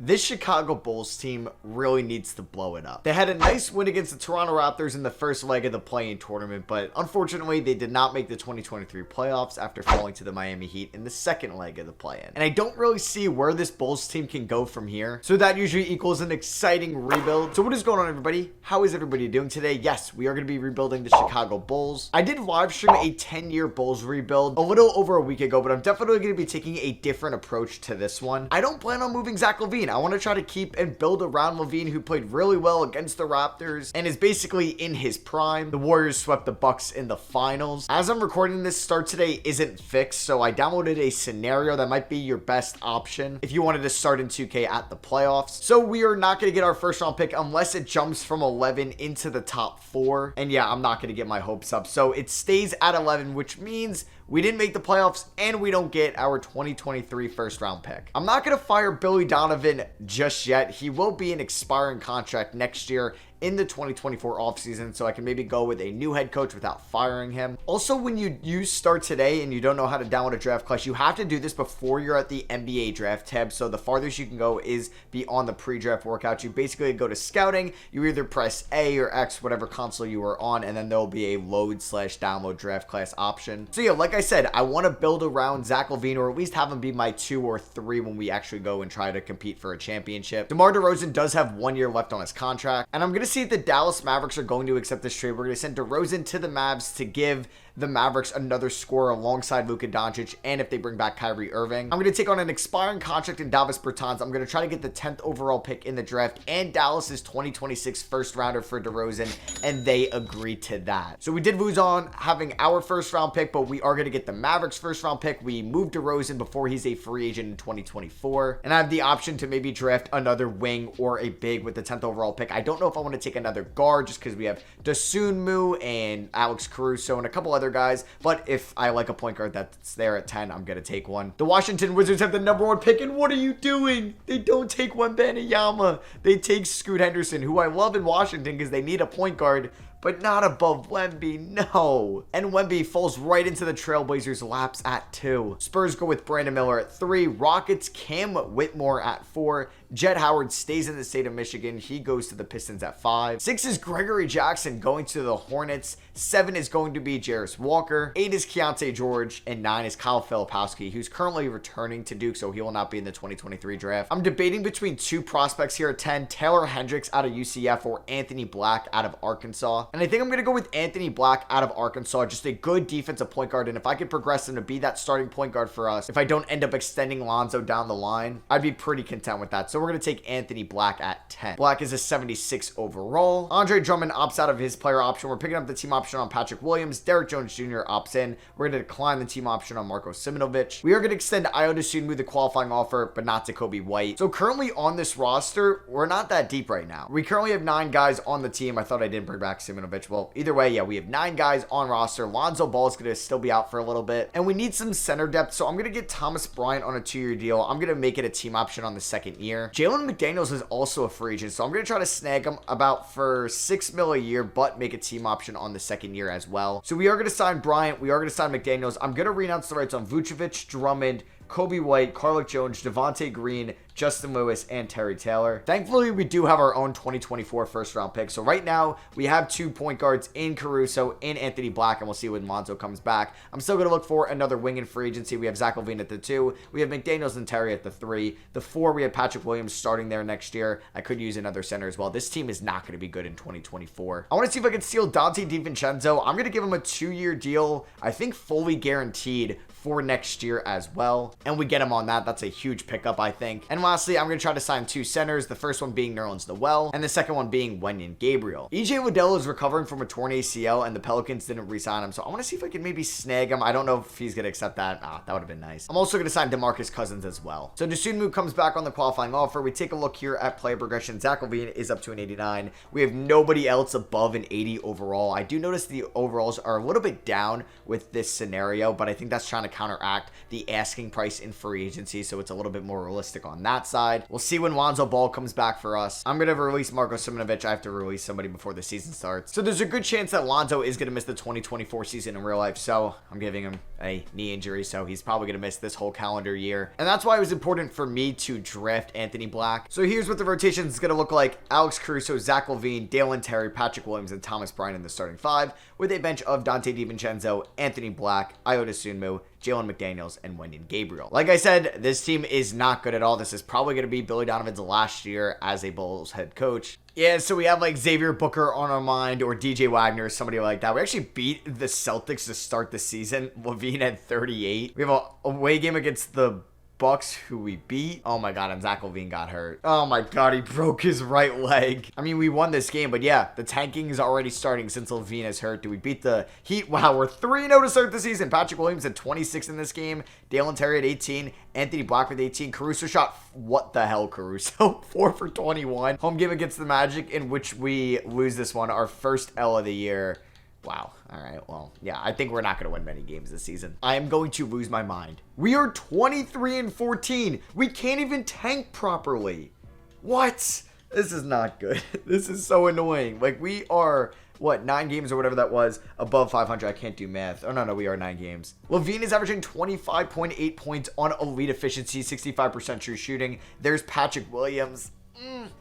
This Chicago Bulls team really needs to blow it up. They had a nice win against the Toronto Raptors in the first leg of the play-in tournament, but unfortunately they did not make the 2023 playoffs after falling to the Miami Heat in the second leg of the play-in. And I don't really see where this Bulls team can go from here, so that usually equals an exciting rebuild. So what is going on, everybody? How is everybody doing today? Yes, we are going to be rebuilding the Chicago Bulls. I did live stream a 10-year Bulls rebuild a little over a week ago, but I'm definitely going to be taking a different approach to this one. I don't plan on moving Zach LaVine. I want to try to keep and build around LaVine, who played really well against the Raptors and is basically in his prime. The Warriors swept the Bucks in the finals. As I'm recording this, start today isn't fixed, so I downloaded a scenario that might be your best option if you wanted to start in 2K at the playoffs. So we are not going to get our first round pick unless it jumps from 11 into the top 4. And yeah, I'm not going to get my hopes up. So it stays at 11, which means we didn't make the playoffs and we don't get our 2023 first round pick. I'm not going to fire Billy Donovan just yet. He will be an expiring contract next year in the 2024 offseason, so I can maybe go with a new head coach without firing him. Also, when you use Start Today and you don't know how to download a draft class, you have to do this before you're at the NBA draft tab. So the farthest you can go is be on the pre-draft workout. You basically go to scouting, you either press A or X, whatever console you are on, and then there'll be a load/download draft class option. So yeah, like I said, I want to build around Zach LaVine, or at least have him be my 2 or 3 when we actually go and try to compete for a championship. DeMar DeRozan does have 1 year left on his contract, and I'm going to see if the Dallas Mavericks are going to accept this trade. We're going to send DeRozan to the Mavs to give the Mavericks another scorer alongside Luka Doncic, and if they bring back Kyrie Irving. I'm going to take on an expiring contract in Davis Bertans. I'm going to try to get the 10th overall pick in the draft and Dallas's 2026 first rounder for DeRozan, and they agreed to that. So we did lose on having our first round pick, but we are going to get the Mavericks first round pick. We moved DeRozan before he's a free agent in 2024, and I have the option to maybe draft another wing or a big with the 10th overall pick. I don't know if I want to take another guard just because we have Dosunmu and Alex Caruso and a couple other guys, but if I like a point guard that's there at 10, I'm gonna take one. The Washington Wizards have the number 1 pick, and what are you doing? They don't take Wembanyama. They take Scoot Henderson, who I love in Washington because they need a point guard, but not above Wemby, no. And Wemby falls right into the Trailblazers' laps at 2. Spurs go with Brandon Miller at 3. Rockets, Cam Whitmore at 4. Jett Howard stays in the state of Michigan. He goes to the Pistons at 5. 6 is Gregory Jackson going to the Hornets. 7 is going to be Jarris Walker. 8 is Keontae George. And 9 is Kyle Filipowski, who's currently returning to Duke, so he will not be in the 2023 draft. I'm debating between 2 prospects here at 10. Taylor Hendricks out of UCF or Anthony Black out of Arkansas. And I think I'm going to go with Anthony Black out of Arkansas. Just a good defensive point guard. And if I could progress him to be that starting point guard for us, if I don't end up extending Lonzo down the line, I'd be pretty content with that. So we're going to take Anthony Black at 10. Black is a 76 overall. Andre Drummond opts out of his player option. We're picking up the team option on Patrick Williams. Derrick Jones Jr. opts in. We're going to decline the team option on Marko Simonovic. We are going to extend Ayo Dosunmu the qualifying offer, but not to Kobe White. So currently on this roster, we're not that deep right now. We currently have 9 guys on the team. I thought I didn't bring back Simonovic. Well, either way, yeah, we have 9 guys on roster. Lonzo Ball is going to still be out for a little bit, and we need some center depth, so I'm going to get Thomas Bryant on a 2-year deal. I'm going to make it a team option on the 2nd year. Jalen McDaniels is also a free agent, so I'm going to try to snag him about for $6 million a year, but make a team option on the 2nd year as well. So we are going to sign Bryant. We are going to sign McDaniels. I'm going to renounce the rights on Vucevic, Drummond, Kobe White, Carlik Jones, Devontae Green, Justin Lewis, and Terry Taylor. Thankfully, we do have our own 2024 first round pick. So right now, we have 2 point guards in Caruso and Anthony Black, and we'll see when Lonzo comes back. I'm still going to look for another wing in free agency. We have Zach LaVine at the 2. We have McDaniels and Terry at the 3. The 4, we have Patrick Williams starting there next year. I could use another center as well. This team is not going to be good in 2024. I want to see if I can steal Dante DiVincenzo. I'm going to give him a 2-year deal, I think fully guaranteed for next year as well. And we get him on that. That's a huge pickup, I think. And lastly, I'm going to try to sign 2 centers. The first one being Nerlens Noel, and the second one being Wenyen Gabriel. EJ Liddell is recovering from a torn ACL, and the Pelicans didn't re-sign him. So I want to see if I can maybe snag him. I don't know if he's going to accept that. That would have been nice. I'm also going to sign DeMarcus Cousins as well. So Dosunmu comes back on the qualifying offer. We take a look here at player progression. Zach LaVine is up to an 89. We have nobody else above an 80 overall. I do notice the overalls are a little bit down with this scenario, but I think that's trying to counteract the asking price in free agency, so it's a little bit more realistic on that that side. We'll see when Lonzo Ball comes back for us. I'm going to release Marko Simonovic. I have to release somebody before the season starts. So there's a good chance that Lonzo is going to miss the 2024 season in real life. So I'm giving him a knee injury. So he's probably going to miss this whole calendar year. And that's why it was important for me to draft Anthony Black. So here's what the rotation is going to look like. Alex Caruso, Zach LaVine, Dalen Terry, Patrick Williams, and Thomas Bryant in the starting five, with a bench of Dante DiVincenzo, Anthony Black, Ayo Dosunmu, Jalen McDaniels, and Wenyen Gabriel. Like I said, this team is not good at all. This is probably going to be Billy Donovan's last year as a Bulls head coach. Yeah, so we have like Xavier Booker on our mind, or DJ Wagner, or somebody like that. We actually beat the Celtics to start the season. LaVine had 38. We have a away game against the Bucks, who we beat. Oh my god, and Zach LaVine got hurt. Oh my god, he broke his right leg. I mean, we won this game, but yeah, the tanking is already starting since LaVine is hurt. Do we beat the Heat? Wow, we're 3-0 to start the season. Patrick Williams had 26 in this game. Dalen Terry had 18. Anthony Black with 18. Caruso shot, what the hell, Caruso? 4 for 21. Home game against the Magic, in which we lose this one. Our first L of the year. Wow. All right. Well, yeah, I think we're not going to win many games this season. I am going to lose my mind. We are 23-14. We can't even tank properly. What? This is not good. This is so annoying. Like, we are, what, 9 games or whatever that was, above 500. I can't do math. Oh, no, we are 9 games. LaVine is averaging 25.8 points on elite efficiency, 65% true shooting. There's Patrick Williams.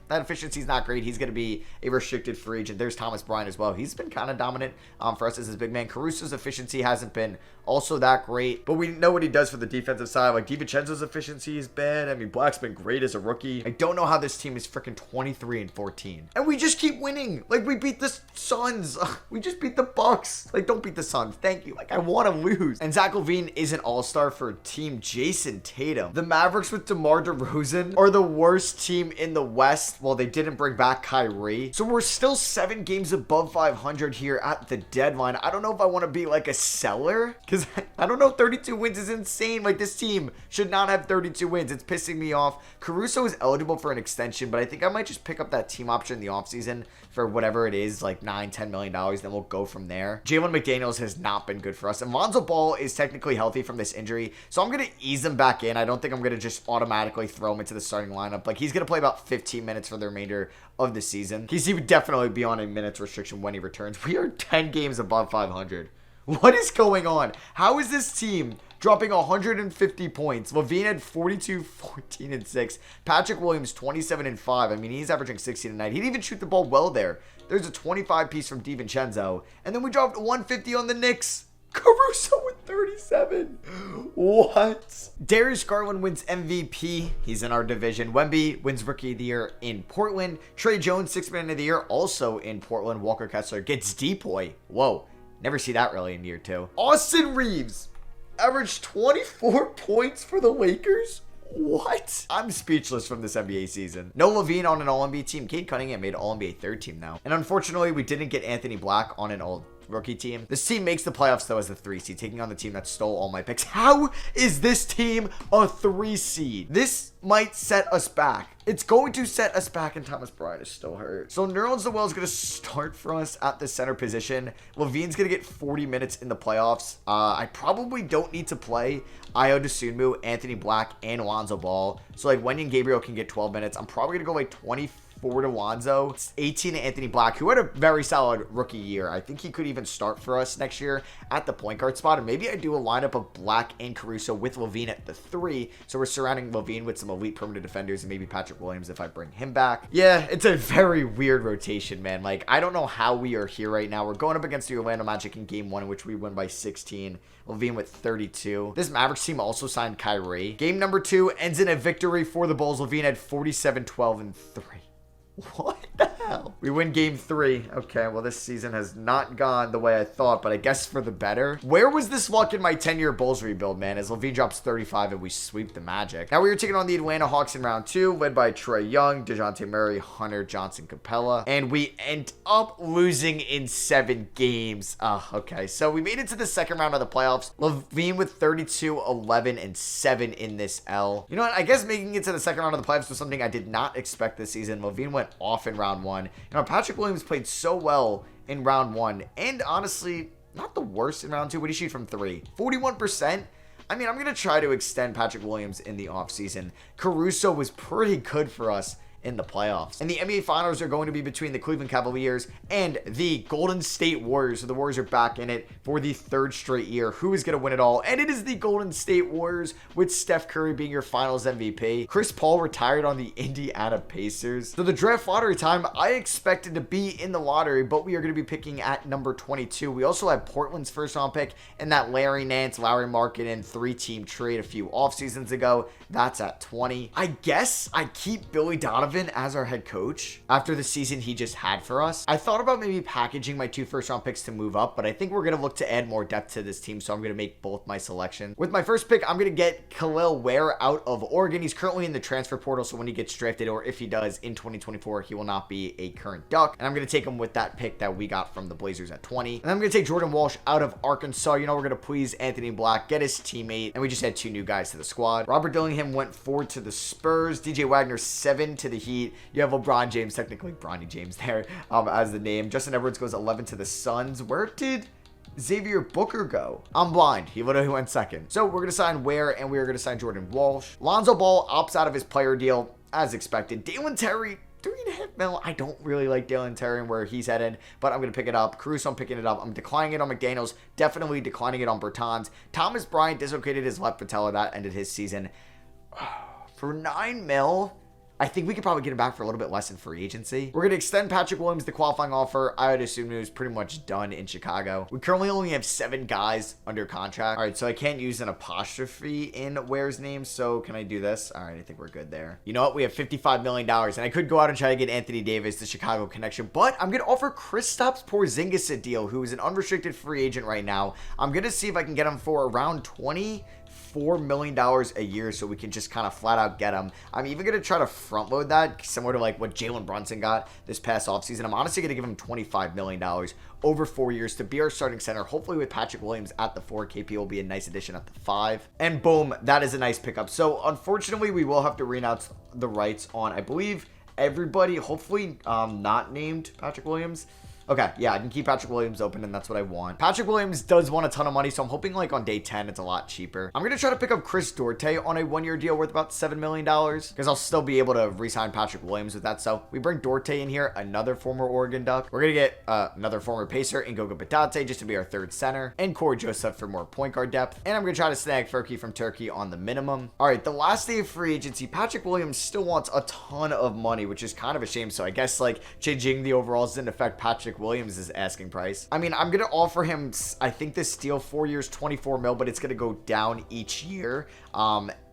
That efficiency is not great. He's going to be a restricted free agent. There's Thomas Bryant as well. He's been kind of dominant for us as his big man. Caruso's efficiency hasn't been also that great, but we know what he does for the defensive side. Like, DiVincenzo's efficiency is bad. I mean, Black's been great as a rookie. I don't know how this team is freaking 23-14. And we just keep winning. Like, we beat the Suns. We just beat the Bucks. Like, don't beat the Suns. Thank you. Like, I want to lose. And Zach LaVine is an all-star for Team Jason Tatum. The Mavericks with DeMar DeRozan are the worst team in the West. Well, they didn't bring back Kyrie. So we're still 7 games above 500 here at the deadline. I don't know if I want to be like a seller, because I don't know, 32 wins is insane. Like, this team should not have 32 wins. It's pissing me off. Caruso is eligible for an extension, but I think I might just pick up that team option in the offseason for whatever it is, like $9-10 million. Then we'll go from there. Jalen McDaniels has not been good for us. And Lonzo Ball is technically healthy from this injury, so I'm going to ease him back in. I don't think I'm going to just automatically throw him into the starting lineup. Like, he's going to play about 15 minutes for the remainder of the season. He would definitely be on a minutes restriction when he returns. We are 10 games above 500. What is going on? How is this team dropping 150 points? LaVine had 42, 14, and 6. Patrick Williams, 27 and 5. I mean, he's averaging 16 a night. He didn't even shoot the ball well there. There's a 25 piece from DiVincenzo. And then we dropped 150 on the Knicks. Caruso with 37. What? Darius Garland wins MVP. He's in our division. Wemby wins Rookie of the Year in Portland. Trey Jones, 6th Man of the Year, also in Portland. Walker Kessler gets DPOY. Whoa. Never see that really in year 2. Austin Reeves averaged 24 points for the Lakers. What? I'm speechless from this NBA season. No LaVine on an All-NBA team. Cade Cunningham made All-NBA 3rd team now. And unfortunately, we didn't get Anthony Black on an All-Rookie team. This team makes the playoffs, though, as the 3 seed, taking on the team that stole all my picks. How is this team a 3 seed? This might set us back. It's going to set us back, and Thomas Bryant is still hurt. So Nerlens Noel is going to start for us at the center position. LaVine's going to get 40 minutes in the playoffs. I probably don't need to play Ayo Dosunmu, Anthony Black, and Lonzo Ball. So, like, Wenyen Gabriel can get 12 minutes. I'm probably going to go, like, 24 to Lonzo. 18 to Anthony Black, who had a very solid rookie year. I think he could even start for us next year at the point guard spot. And maybe I do a lineup of Black and Caruso with LaVine at the 3. So we're surrounding LaVine with some elite perimeter defenders and maybe Patrick Williams if I bring him back. Yeah, it's a very weird rotation, man. Like, I don't know how we are here right now. We're going up against the Orlando Magic in game 1, in which we win by 16. LaVine with 32. This Mavericks team also signed Kyrie. Game number 2 ends in a victory for the Bulls. LaVine had 47, 12, and 3. What the hell? We win game 3. Okay, well, this season has not gone the way I thought, but I guess for the better. Where was this luck in my 10-year Bulls rebuild, man? As LaVine drops 35 and we sweep the Magic. Now we are taking on the Atlanta Hawks in round 2, led by Trae Young, DeJounte Murray, Hunter, Johnson, Capella. And we end up losing in 7 games. Okay, so we made it to the second round of the playoffs. LaVine with 32, 11, and 7 in this L. You know what? I guess making it to the second round of the playoffs was something I did not expect this season. LaVine went off in round 1. You know, Patrick Williams played so well in round 1, and honestly, not the worst in round 2. What did he shoot from 3? 41%. I mean, I'm going to try to extend Patrick Williams in the offseason. Caruso was pretty good for us in the playoffs. And the NBA Finals are going to be between the Cleveland Cavaliers and the Golden State Warriors. So the Warriors are back in it for the third straight year. Who is going to win it all? And it is the Golden State Warriors, with Steph Curry being your Finals MVP. Chris Paul retired on the Indiana Pacers. So the draft lottery time, I expected to be in the lottery, but we are going to be picking at number 22. We also have Portland's first round pick and that Larry Nance, Lauri Markkanen 3-team trade a few off seasons ago. That's at 20. I guess I keep Billy Donovan as our head coach after the season he just had for us. I thought about maybe packaging my 2 first-round picks to move up, but I think we're going to look to add more depth to this team, so I'm going to make both my selection. With my first pick, I'm going to get Kel'el Ware out of Oregon. He's currently in the transfer portal, so when he gets drafted, or if he does in 2024, he will not be a current Duck, and I'm going to take him with that pick that we got from the Blazers at 20. And I'm going to take Jordan Walsh out of Arkansas. You know, we're going to please Anthony Black, get his teammate, and we just had 2 new guys to the squad. Robert Dillingham went 4 to the Spurs. DJ Wagner 7 to the Heat. You have LeBron James, technically Bronny James there as the name. Justin Edwards goes 11 to the Suns. Where did Xavier Booker go? I'm blind. He literally went second. So we're going to sign Ware, and we are going to sign Jordan Walsh. Lonzo Ball opts out of his player deal as expected. Dalen Terry, $3.5 million. I don't really like Dalen Terry and where he's headed, but I'm going to pick it up. Caruso, I'm picking it up. I'm declining it on McDaniels. Definitely declining it on Bertans. Thomas Bryant dislocated his left patella. That ended his season. For $9 million, I think we could probably get him back for a little bit less in free agency. We're going to extend Patrick Williams the qualifying offer. I would assume it was pretty much done in Chicago. We currently only have 7 guys under contract. All right, so I can't use an apostrophe in Ware's name, so can I do this? All right, I think we're good there. You know what? We have $55 million, and I could go out and try to get Anthony Davis, the Chicago connection, but I'm going to offer Kristaps Porzingis a deal, who is an unrestricted free agent right now. I'm going to see if I can get him for around $24 million a year, so we can just kind of flat out get him. I'm even going to try to front load that, similar to like what Jalen Brunson got this past offseason. I'm honestly going to give him $25 million over 4 years to be our starting center. Hopefully with Patrick Williams at the 4, KP will be a nice addition at the 5. And boom, that is a nice pickup. So unfortunately, we will have to renounce the rights on, I believe, everybody, hopefully not named Patrick Williams. Okay, yeah, I can keep Patrick Williams open, and that's what I want. Patrick Williams does want a ton of money, so I'm hoping, like, on day 10, it's a lot cheaper. I'm going to try to pick up Chris Duarte on a 1-year deal worth about $7 million, because I'll still be able to re-sign Patrick Williams with that. So we bring Duarte in here, another former Oregon Duck. We're going to get another former Pacer, Ngoga Batate, just to be our 3rd center, and Corey Joseph for more point guard depth. And I'm going to try to snag Furky from Turkey on the minimum. All right, the last day of free agency, Patrick Williams still wants a ton of money, which is kind of a shame. So I guess, like, changing the overalls didn't affect Patrick Williams' asking price. I mean, I'm going to offer him, I think this deal, 4 years, $24 million, but it's going to go down each year.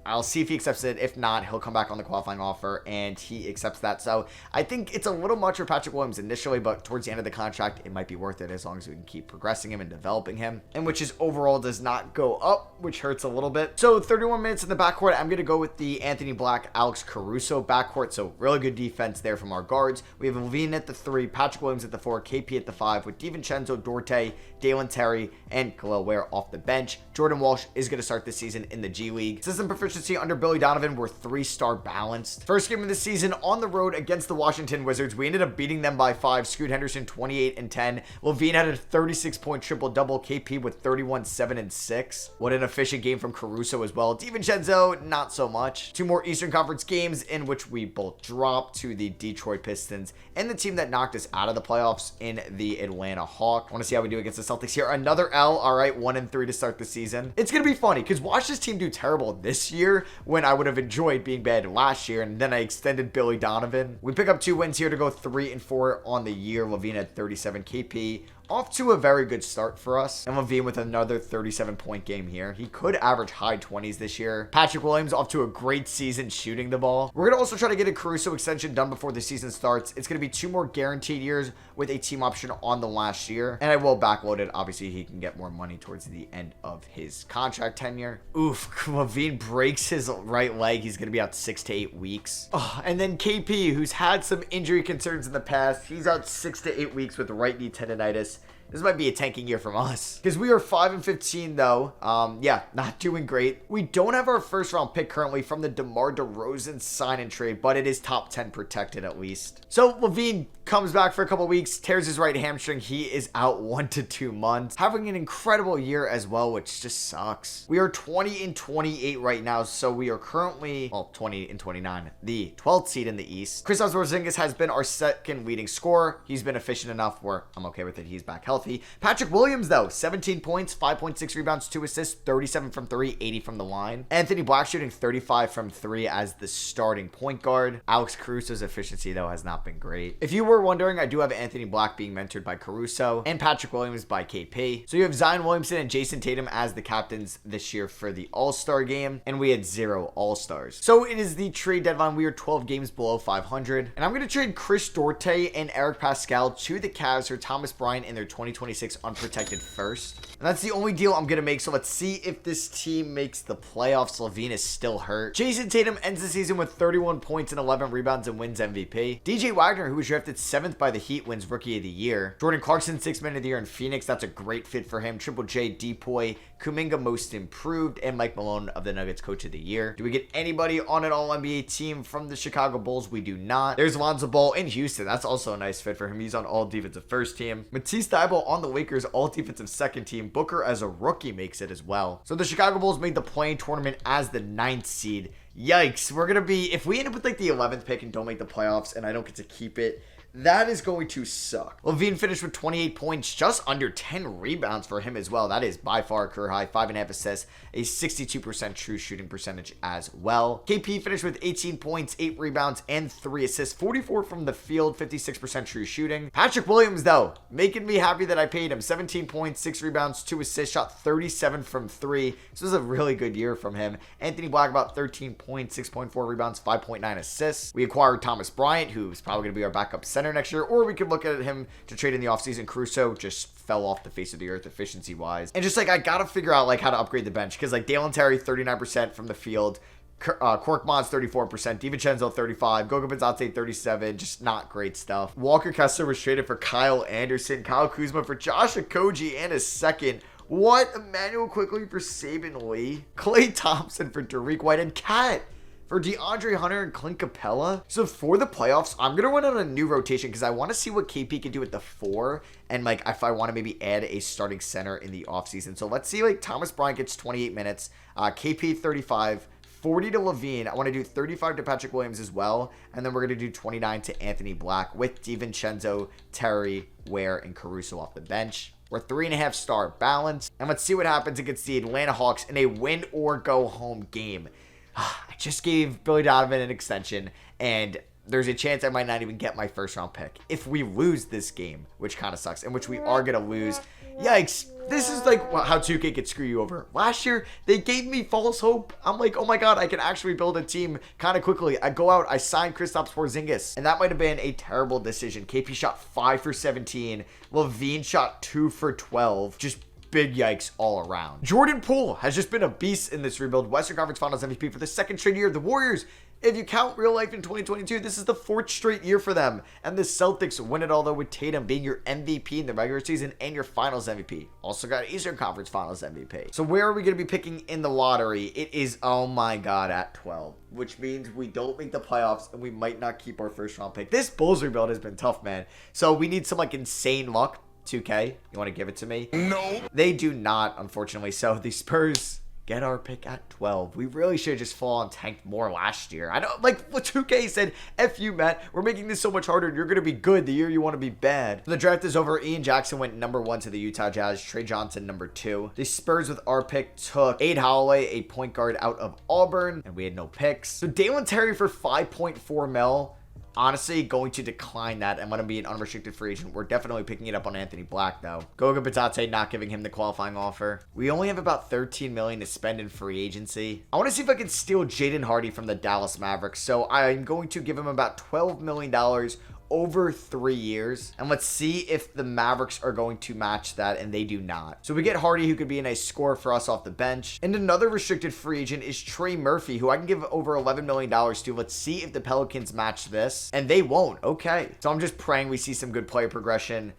I'll see if he accepts it. If not, he'll come back on the qualifying offer, and he accepts that. So I think it's a little much for Patrick Williams initially, but towards the end of the contract, it might be worth it as long as we can keep progressing him and developing him, and which his overall does not go up, which hurts a little bit. So 31 minutes in the backcourt. I'm going to go with the Anthony Black, Alex Caruso backcourt. So really good defense there from our guards. We have Levine at the 3, Patrick Williams at the 4, KP at the 5, with DiVincenzo, Duarte, Dalen Terry, and Kel'el Ware off the bench. Jordan Walsh is going to start this season in the G League. System proficiency under Billy Donovan were 3-star balanced. First game of the season on the road against the Washington Wizards. We ended up beating them by 5. Scoot Henderson 28 and 10. Levine had a 36-point triple-double. KP with 31, 7, and 6. What an efficient game from Caruso as well. DiVincenzo, not so much. 2 more Eastern Conference games in which we both dropped to the Detroit Pistons and the team that knocked us out of the playoffs in the Atlanta Hawks. I want to see how we do against the Celtics here. Another L. All right, 1-3 to start the season. It's going to be funny because watch this team do terrible this year when I would have enjoyed being bad last year, and then I extended Billy Donovan. We pick up 2 wins here to go 3-4 on the year. Levine at 37, KP off to a very good start for us, and Levine with another 37-point game here. He could average high 20s this year. Patrick Williams off to a great season shooting the ball. We're going to also try to get a Caruso extension done before the season starts. It's going to be 2 more guaranteed years with a team option on the last year, and I will backload it. Obviously, he can get more money towards the end of his contract tenure. Oof, Levine breaks his right leg. He's going to be out 6 to 8 weeks. Oh, and then KP, who's had some injury concerns in the past, he's out 6 to 8 weeks with right knee tendonitis. This might be a tanking year from us. Because we are 5-15 though. Yeah, not doing great. We don't have our first round pick currently from the DeMar DeRozan sign and trade, but it is top 10 protected at least. So LaVine comes back for a couple weeks, tears his right hamstring. He is out 1 to 2 months. Having an incredible year as well, which just sucks. We are 20-28 right now, so we are currently, well, 20-29, the 12th seed in the East. Kristaps Porzingis has been our second leading scorer. He's been efficient enough where I'm okay with it. He's back healthy. Patrick Williams, though, 17 points, 5.6 rebounds, 2 assists, 37 from 3, 80 from the line. Anthony Black shooting 35 from 3 as the starting point guard. Alex Caruso's efficiency, though, has not been great. If you were wondering, I do have Anthony Black being mentored by Caruso and Patrick Williams by KP. So you have Zion Williamson and Jason Tatum as the captains this year for the All-Star game, and we had 0 All-Stars. So it is the trade deadline. We are 12 games below 500, and I'm going to trade Chris Duarte and Eric Pascal to the Cavs for Thomas Bryant in their 2026 unprotected first. And that's the only deal I'm going to make, so let's see if this team makes the playoffs. LaVine is still hurt. Jason Tatum ends the season with 31 points and 11 rebounds and wins MVP. DJ Wagner, who was drafted 7th by the Heat, wins Rookie of the Year. Jordan Clarkson, 6th Man of the Year in Phoenix. That's a great fit for him. Triple J, Depoy, Kuminga, Most Improved, and Mike Malone of the Nuggets Coach of the Year. Do we get anybody on an All-NBA team from the Chicago Bulls? We do not. There's Lonzo Ball in Houston. That's also a nice fit for him. He's on All Defensive First Team. Matisse Thybulle on the Lakers, All Defensive Second Team. Booker as a rookie makes it as well. So the Chicago Bulls made the play-in tournament as the 9th seed. Yikes. We're going to be, if we end up with like the 11th pick and don't make the playoffs and I don't get to keep it, that is going to suck. LaVine finished with 28 points, just under 10 rebounds for him as well. That is by far a career high. 5.5 assists, a 62% true shooting percentage as well. KP finished with 18 points, 8 rebounds, and 3 assists. 44 from the field, 56% true shooting. Patrick Williams, though, making me happy that I paid him. 17 points, 6 rebounds, 2 assists, shot 37 from 3. This was a really good year from him. Anthony Black, about 13 points, 6.4 rebounds, 5.9 assists. We acquired Thomas Bryant, who's probably going to be our backup center next year, or we could look at him to trade in the offseason. Caruso just fell off the face of the earth efficiency wise, and just like I gotta figure out like how to upgrade the bench, because like Dalen Terry 39% from the field, Korkmaz 34%, DiVincenzo 35%, Goga Bitadze 37%, just not great stuff. Walker Kessler was traded for Kyle Anderson, Kyle Kuzma for Josh Okogie and a second. What? Emmanuel Quickley for Saban Lee, Klay Thompson for Derek White, and Cat for DeAndre Hunter and Clint Capella. So for the playoffs, I'm going to run on a new rotation because I want to see what KP can do at the 4 and like if I want to maybe add a starting center in the offseason. So let's see, like Thomas Bryant gets 28 minutes, KP 35, 40 to LaVine. I want to do 35 to Patrick Williams as well. And then we're going to do 29 to Anthony Black with DiVincenzo, Terry, Ware, and Caruso off the bench. We're 3.5 star balance. And let's see what happens against the Atlanta Hawks in a win or go home game. I just gave Billy Donovan an extension, and there's a chance I might not even get my first round pick if we lose this game, which kind of sucks, and which we are going to lose. Yikes. This is like how 2K could screw you over. Last year, they gave me false hope. I'm like, oh my god, I can actually build a team kind of quickly. I go out, I sign Kristaps Porzingis, and that might have been a terrible decision. KP shot 5 for 17. LaVine shot 2 for 12. Just big yikes all around. Jordan Poole has just been a beast in this rebuild. Western Conference Finals MVP for the 2nd straight year. The Warriors, if you count real life in 2022, this is the 4th straight year for them. And the Celtics win it all, though, with Tatum being your MVP in the regular season and your Finals MVP. Also got Eastern Conference Finals MVP. So where are we going to be picking in the lottery? It is, oh my god, at 12. Which means we don't make the playoffs and we might not keep our first round pick. This Bulls rebuild has been tough, man. So we need some like insane luck. 2K, you want to give it to me? No. They do not, unfortunately. So the Spurs get our pick at 12. We really should have just fallen tanked more last year. I don't like what 2K said. F you, Matt. We're making this so much harder. You're going to be good the year you want to be bad. The draft is over. Ian Jackson went number 1 to the Utah Jazz. Trey Johnson number 2. The Spurs with our pick took Aid Holloway, a point guard out of Auburn, and we had no picks. So Dalen Terry for 5.4 mil. Honestly, going to decline that. I'm going to be an unrestricted free agent. We're definitely picking it up on Anthony Black, though. Goga Bitadze not giving him the qualifying offer. We only have about $13 million to spend in free agency. I want to see if I can steal Jaden Hardy from the Dallas Mavericks. So I'm going to give him about $12 million over 3 years, and let's see if the Mavericks are going to match that, and they do not. So we get Hardy, who could be a nice scorer for us off the bench, and another restricted free agent is Trey Murphy, who I can give over $11 million to. Let's see if the Pelicans match this, and they won't. Okay, so I'm just praying we see some good player progression.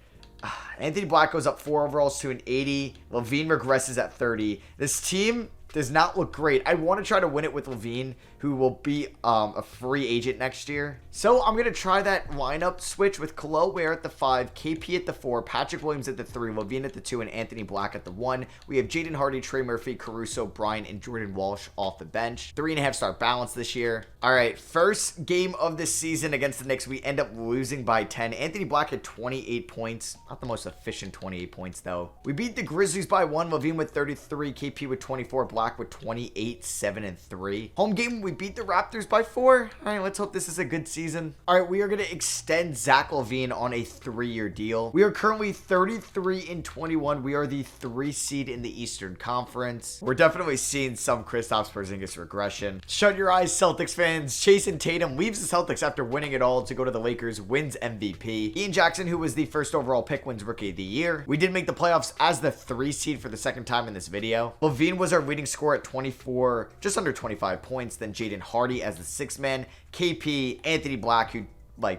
Anthony Black goes up 4 overalls to an 80. LaVine regresses at 30. This team does not look great. I want to try to win it with LaVine, who will be a free agent next year. So I'm going to try that lineup switch with Kel'el Ware at the 5, KP at the 4, Patrick Williams at the 3, LaVine at the 2, and Anthony Black at the 1. We have Jaden Hardy, Trey Murphy, Caruso, Bryant, and Jordan Walsh off the bench. 3.5 star balance this year. All right, first game of the season against the Knicks, we end up losing by 10. Anthony Black had 28 points. Not the most efficient 28 points, though. We beat the Grizzlies by 1. LaVine with 33, KP with 24, Black with 28, 7, and 3. Home game, we beat the Raptors by 4. All right, let's hope this is a good season. All right, we are going to extend Zach LaVine on a 3-year deal. We are currently 33-21. We are the 3 seed in the Eastern Conference. We're definitely seeing some Kristaps Porzingis regression. Shut your eyes, Celtics fans. Jason Tatum leaves the Celtics after winning it all to go to the Lakers, wins MVP. Ian Jackson, who was the first overall pick, wins Rookie of the Year. We did make the playoffs as the 3 seed for the second time in this video. LaVine was our leading scorer at 24, just under 25 points. Then Jaden Hardy as the 6th man. KP, Anthony Black, who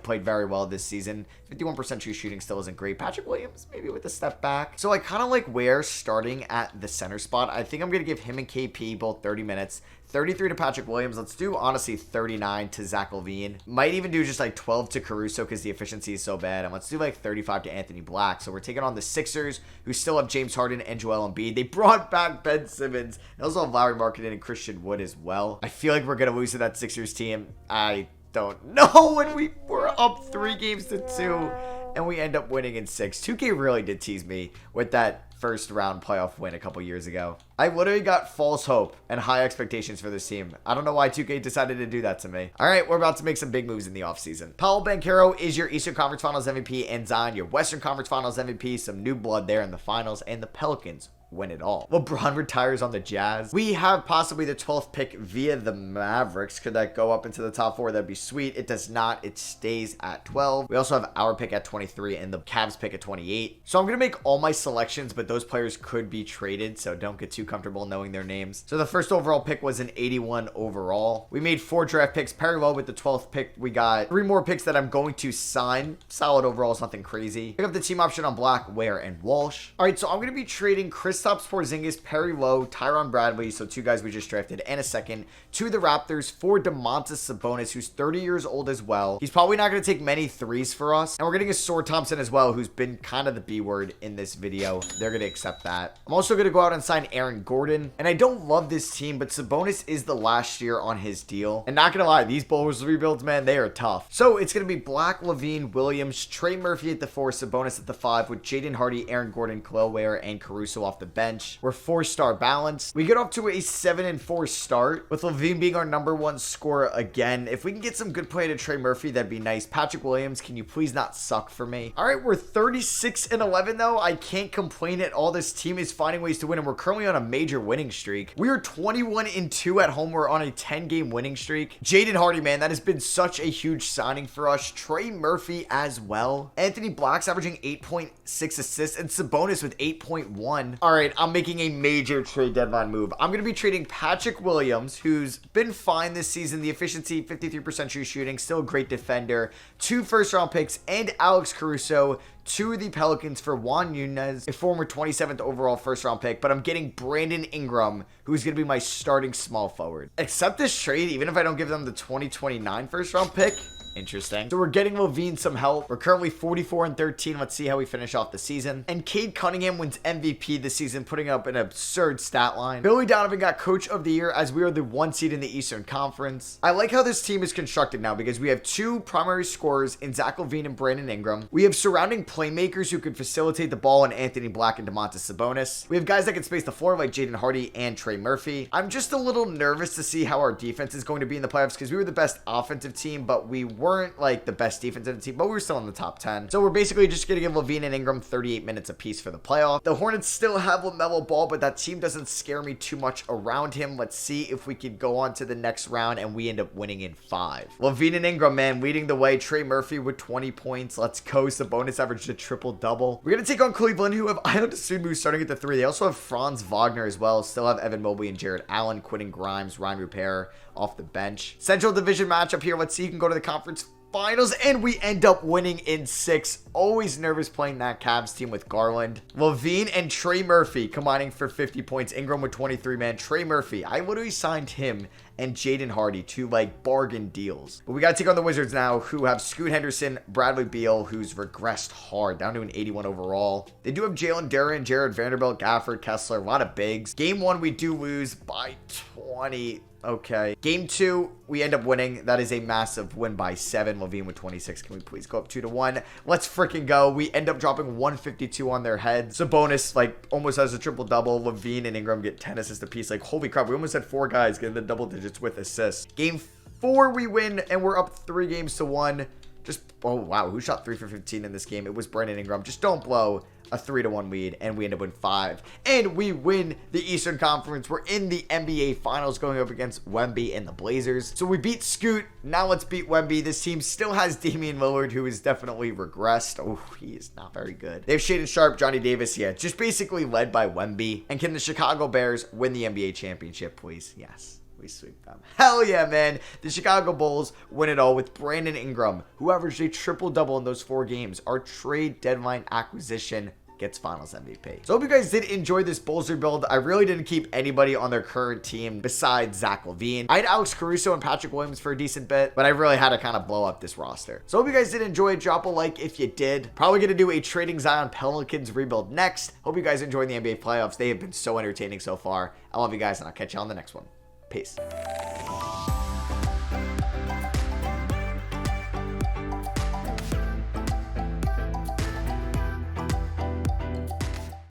played very well this season. 51% true shooting still isn't great. Patrick Williams, maybe with a step back. So I kind of like Ware starting at the center spot. I think I'm going to give him and KP both 30 minutes. 33 to Patrick Williams. Let's do, honestly, 39 to Zach LaVine. Might even do just like 12 to Caruso because the efficiency is so bad. And let's do like 35 to Anthony Black. So we're taking on the Sixers, who still have James Harden and Joel Embiid. They brought back Ben Simmons. They also have Larry Marketing and Christian Wood as well. I feel like we're going to lose to that Sixers team. I don't know when we were up 3 games to 2 and we end up winning in 6. 2K really did tease me with that first round playoff win a couple years ago. I literally got false hope and high expectations for this team. I don't know why 2K decided to do that to me. All right, we're about to make some big moves in the offseason. Paolo Banchero is your Eastern Conference Finals MVP, and Zion your Western Conference Finals MVP. Some new blood there in the finals, and the Pelicans win it all. LeBron retires on the Jazz. We have possibly the 12th pick via the Mavericks. Could that go up into the top 4? That'd be sweet. It does not. It stays at 12. We also have our pick at 23 and the Cavs pick at 28. So I'm going to make all my selections, but those players could be traded, so don't get too comfortable knowing their names. So the first overall pick was an 81 overall. We made 4 draft picks. Perry Lowe with the 12th pick. We got 3 more picks that I'm going to sign. Solid overalls, nothing crazy. Pick up the team option on Black, Ware, and Walsh. All right, so I'm going to be trading Kristaps Porzingis, Perry Lowe, Tyron Bradley, so 2 guys we just drafted, and a second, to the Raptors for Domantas Sabonis, who's 30 years old as well. He's probably not going to take many threes for us. And we're getting a Sword Thompson as well, who's been kind of the B word in this video. They're going to accept that. I'm also going to go out and sign Aaron Gordon. And I don't love this team, but Sabonis is the last year on his deal. And not going to lie, these Bulls rebuilds, man, they are tough. So it's going to be Black, LaVine, Williams, Trey Murphy at the 4, Sabonis at the 5, with Jaden Hardy, Aaron Gordon, Kel'el Ware, and Caruso off the bench. We're 4-star balanced. We get off to a 7-4 start, with LaVine being our number 1 scorer again. If we can get some good play to Trey Murphy, that'd be nice. Patrick Williams, can you please not suck for me? All right, we're 36-11 though. I can't complain at all. This team is finding ways to win, and we're currently on a major winning streak. We are 21-2 at home. We're on a 10-game winning streak. Jaden Hardy, man, that has been such a huge signing for us. Trey Murphy as well. Anthony Black's averaging 8.6 assists, and Sabonis with 8.1. All right, I'm making a major trade deadline move. I'm going to be trading Patrick Williams, who's been fine this season. The efficiency, 53% true shooting, still a great defender. 2 first-round picks, and Alex Caruso to the Pelicans for Juan Nunez, a former 27th overall first-round pick. But I'm getting Brandon Ingram, who's going to be my starting small forward. Accept this trade, even if I don't give them the 2029 first-round pick. Interesting. So we're getting LaVine some help. We're currently 44-13. Let's see how we finish off the season. And Cade Cunningham wins MVP this season, putting up an absurd stat line. Billy Donovan got Coach of the Year as we are the 1 seed in the Eastern Conference. I like how this team is constructed now because we have 2 primary scorers in Zach LaVine and Brandon Ingram. We have surrounding playmakers who can facilitate the ball in Anthony Black and Domantas Sabonis. We have guys that can space the floor like Jaden Hardy and Trey Murphy. I'm just a little nervous to see how our defense is going to be in the playoffs because we were the best offensive team, but we weren't like the best defensive team, but we were still in the top 10. So we're basically just going to give LaVine and Ingram 38 minutes apiece for the playoff. The Hornets still have LaMelo Ball, but that team doesn't scare me too much around him. Let's see if we could go on to the next round and we end up winning in 5. LaVine and Ingram, man, leading the way. Trey Murphy with 20 points. Let's go. Sabonis averaged a triple-double. We're going to take on Cleveland, who have Ayo Dosunmu starting at the 3. They also have Franz Wagner as well. Still have Evan Mobley and Jared Allen, Quentin Grimes, Ryan Rupert off the bench. Central Division matchup here. Let's see who can go to the conference finals, and we end up winning in 6. Always nervous playing that Cavs team with Garland, LaVine, and Trey Murphy combining for 50 points. Ingram with 23, man. Trey Murphy, I literally signed him and Jaden Hardy to like bargain deals. But we got to take on the Wizards now, who have Scoot Henderson, Bradley Beal, who's regressed hard, down to an 81 overall. They do have Jalen Duren, Jared Vanderbilt, Gafford, Kessler, a lot of bigs. Game 1, we do lose by 20. Okay. Game 2, we end up winning. That is a massive win by 7. LaVine with 26. Can we please go up 2-1? Let's freaking go. We end up dropping 152 on their heads. Sabonis, like, almost has a triple-double. LaVine and Ingram get 10 assists apiece. Like, holy crap. We almost had 4 guys getting the double digits with assists. Game 4, we win, and we're up 3 games to 1. Just, oh, wow. Who shot 3 for 15 in this game? It was Brandon Ingram. Just don't blow a 3-1 lead, and we end up with 5. And we win the Eastern Conference. We're in the NBA Finals going up against Wemby and the Blazers. So we beat Scoot. Now let's beat Wemby. This team still has Damian Lillard, who is definitely regressed. Oh, he is not very good. They have Shaedon Sharpe, Johnny Davis, yeah, just basically led by Wemby. And can the Chicago Bears win the NBA championship, please? Yes. We sweep them. Hell yeah, man. The Chicago Bulls win it all with Brandon Ingram, who averaged a triple-double in those 4 games. Our trade deadline acquisition gets Finals MVP. So I hope you guys did enjoy this Bulls rebuild. I really didn't keep anybody on their current team besides Zach LaVine. I had Alex Caruso and Patrick Williams for a decent bit, but I really had to kind of blow up this roster. So I hope you guys did enjoy. Drop a like if you did. Probably going to do a Trading Zion Pelicans rebuild next. Hope you guys enjoyed the NBA playoffs. They have been so entertaining so far. I love you guys, and I'll catch you on the next one. Peace.